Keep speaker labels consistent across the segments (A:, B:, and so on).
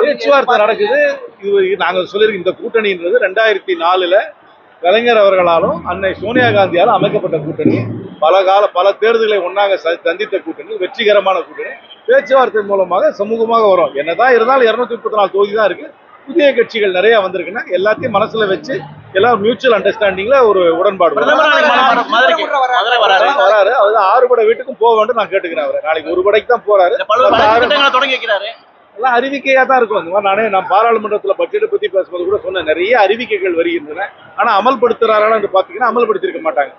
A: பேச்சுவார்த்தை நடக்குது. இது நாங்கள் சொல்லியிருக்க இந்த கூட்டணின்றது 2004 கலைஞர் அவர்களாலும் அன்னை சோனியா காந்தியாலும் அமைக்கப்பட்ட கூட்டணி. பல தேர்தல்களை ஒன்றாக சந்தித்த கூட்டணி, வெற்றிகரமான கூட்டணி. பேச்சுவார்த்தை மூலமாக சமூகமாக வரும். என்னதான் இருந்தாலும் 234 தொகுதி தான் இருக்கு. புதிய கட்சிகள் நிறைய வந்திருக்குன்னா எல்லாத்தையும் மனசுல வச்சு எல்லாம் மியூச்சுவல் அண்டர்ஸ்டாண்டிங்ல ஒரு உடன்பாடு வராரு. அவர் 6 படை வீட்டுக்கும் போக வேண்டும் நான் கேட்டுக்கிறேன். அவரை நாளைக்கு ஒரு படைக்கு தான் போறாரு. எல்லாம் அறிவிக்கையா தான் இருக்கும். இந்த மாதிரி நான் பாராளுமன்றத்தில் பட்ஜெட்டை பத்தி பேசும்போது கூட சொன்ன நிறைய அறிவிக்கைகள் வருகின்றன. ஆனா அமல்படுத்துறாரான்னு பாத்தீங்கன்னா அமல்படுத்திருக்க மாட்டாங்க.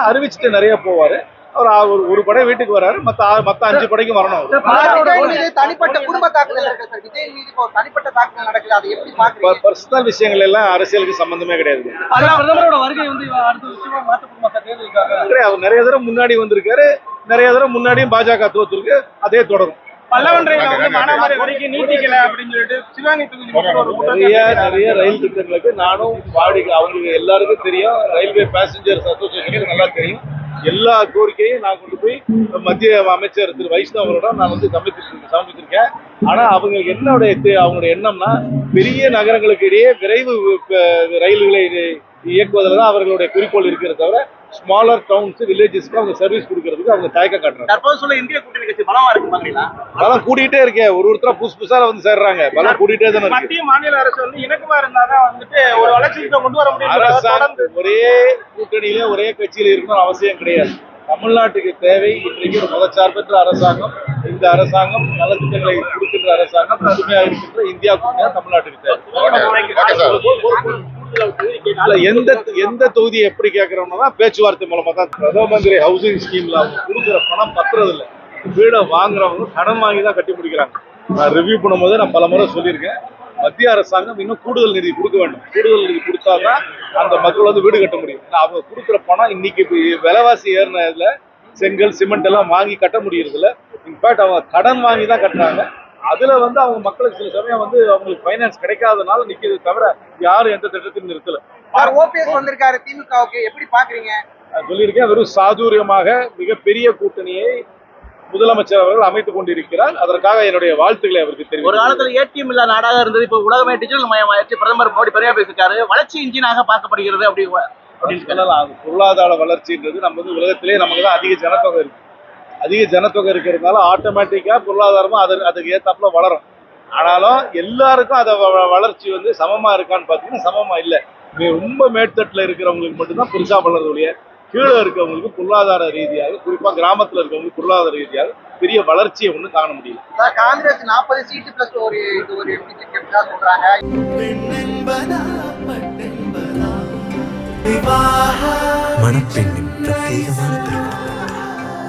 A: அறிவிச்சுட்டு நிறைய போவாரு. அவர் ஒரு படை வீட்டுக்கு வராரு. மத்த 5 படைக்கும் வரணும்.
B: தனிப்பட்ட குடும்ப தாக்குதல் இருக்கு சார். விஜய் மீது தனிப்பட்ட தாக்குதல் நடக்குது. அதை எப்படி பாக்குறீங்க?
A: பர்சனல் விஷயங்கள் எல்லாம் அரசியலுக்கு சம்பந்தமே கிடையாது.
C: பிரதமரோட வருகை வந்து அடுத்த விஷயமா மாற்றப்படுமா சார் தேர்தலுக்காக?
A: அவர் நிறைய தடவை முன்னாடி வந்திருக்காரு. நிறைய தடவை முன்னாடியும் பாஜக தோத்துருக்கு. அதே தொடரும்.
C: பல்லவன்றையில வந்து மானாமதுரை வரைக்கும் நீட்டிக்கல அப்படின்னு சொல்லிட்டு சிவானி
A: நிறைய ரயில் திட்டங்களுக்கு நானும் அவங்களுக்கு எல்லாருக்கும் தெரியும். ரயில்வே பேசஞ்சர்ஸ் அசோசியேஷனுக்கு நல்லா தெரியும். எல்லா கோரிக்கையும் நான் கொண்டு போய் மத்திய அமைச்சர் திரு வைஷ்ணவரோட நான் வந்து சமர்ப்பித்திருக்கேன். ஆனா அவங்களுடைய எண்ணம்னா பெரிய நகரங்களுக்கு இடையே விரைவு ரயில்களை இயக்குவதில் தான் அவர்களுடைய குறிக்கோள் இருக்கிறத தவிர ஸ்மாலர் டவுன்ஸ் வில்லேஜஸ்க்கு அவங்க சர்வீஸ் கொடுக்கறதுக்கு அவங்க தயக்கம் காட்டுறாங்க.
C: தற்போது சொல்ல இந்திய கூட்டணி கட்சி பலமா இருக்கு பாத்தீங்களா?
A: பலம் கூட்டிகிட்டே இருக்கேன். ஒருத்தரா புதுசா வந்து சேர்றாங்க. பலம் கூட்டிகிட்டே தான் இருக்கு.
C: மத்திய மாநில அரசு வந்து இணக்கமா இருந்தாதான் வந்துட்டு ஒரு வளர்ச்சி கொண்டு வர முடியும்.
A: அரசாங்கம் ஒரே கூட்டணியில ஒரே கட்சியில இருக்கணும் அவசியம் கிடையாது. தமிழ்நாட்டுக்கு தேவை இன்றைக்கு ஒரு மதச்சார்பற்ற அரசாங்கம். இந்த அரசாங்கம் நலத்திட்டங்களை கொடுக்கின்ற அரசாங்கம் புதுமையாக இருக்கின்ற இந்தியா கூட்டணி தமிழ்நாட்டுக்கு தேவை. எந்த தொகுதியை எப்படி கேட்கிறோம்னா பேச்சுவார்த்தை மூலமா தான். பிரதம மந்திரி ஹவுசிங் ஸ்கீம்ல அவங்க கொடுக்குற பணம் பத்துறது இல்லை. வீடை வாங்குறவங்க கடன் வாங்கி தான் கட்டி முடிக்கிறாங்க. நான் ரிவ்யூ பண்ணும்போது நான் பல முறை சொல்லியிருக்கேன். மத்திய அரசாங்கம் இன்னும் கூடுதல் நிதி கொடுக்க வேண்டும். கூடுதல் நிதி கொடுத்தாதான் அந்த மக்கள் வந்து வீடு கட்ட முடியும். அவங்க கொடுக்குற பணம் இன்னைக்கு விலைவாசி ஏறினதுல செங்கல் சிமெண்ட் எல்லாம் வாங்கி கட்ட முடியறதில்ல. இன்ஃபேக்ட் அவங்க கடன் வாங்கி தான் கட்டுறாங்க. அதுல வந்து அவங்க மக்களுக்கு சில சமயம் வந்து அவங்களுக்கு பைனான்ஸ் கிடைக்காதனால நிக்கிறது தவிர யாரும் எந்த திட்டத்தையும் நிறுத்தல.
B: ஓபிஎஸ் வந்திருக்காரு திமுகவுக்கு, எப்படி பாக்குறீங்க?
A: சொல்லியிருக்கேன். வெறும் சாதுரியமாக மிகப்பெரிய கூட்டணியை முதலமைச்சர் அவர்கள் அமைத்துக் கொண்டிருக்கிறார். அதற்காக என்னுடைய வாழ்த்துக்களை அவருக்கு தெரியும்.
C: ஒரு காலத்துல ஏடிஎம் இல்லா நாடாக இருந்தது. இப்ப உலகமே டிஜிட்டல் மயமாயிடுச்சு. பிரதமர் மோடி பெரிய பேசிருக்காரு. வளர்ச்சி இன்ஜினாக பார்க்கப்படுகிறது அப்படின்னு
A: சொல்லலாம். பொருளாதார வளர்ச்சின்றது நம்ம வந்து உலகத்திலேயே நமக்கு தான் அதிக ஜனத்தொகை இருக்கு. அதிக ஜனத்தொகை இருக்கிறதுனால ஆட்டோமேட்டிக்கா பொருளாதாரமும் அதுக்கு ஏத்தாப்புல வளரும். ஆனாலும் எல்லாருக்கும் அதை வளர்ச்சி வந்து சமமா இருக்கான்னு பாத்தீங்கன்னா சமமா இல்லை. ரொம்ப மேற்தட்டுல இருக்கிறவங்களுக்கு மட்டும்தான் பெருசா வளர்றதுடைய கீழே இருக்கவங்களுக்கு பொருளாதார ரீதியாக குறிப்பா கிராமத்துல இருக்கவங்களுக்கு பொருளாதார ரீதியாக பெரிய வளர்ச்சியை ஒண்ணு காண முடியும்.
B: காங்கிரஸ் 40 சீட்டு பிளஸ் ஒரு சொல்றாங்க.
D: மணப்பெண்ணின் பிரத்யேகமான திருமணம்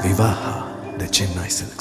D: விவாஹா தி சென்னை சில்க்ஸ்.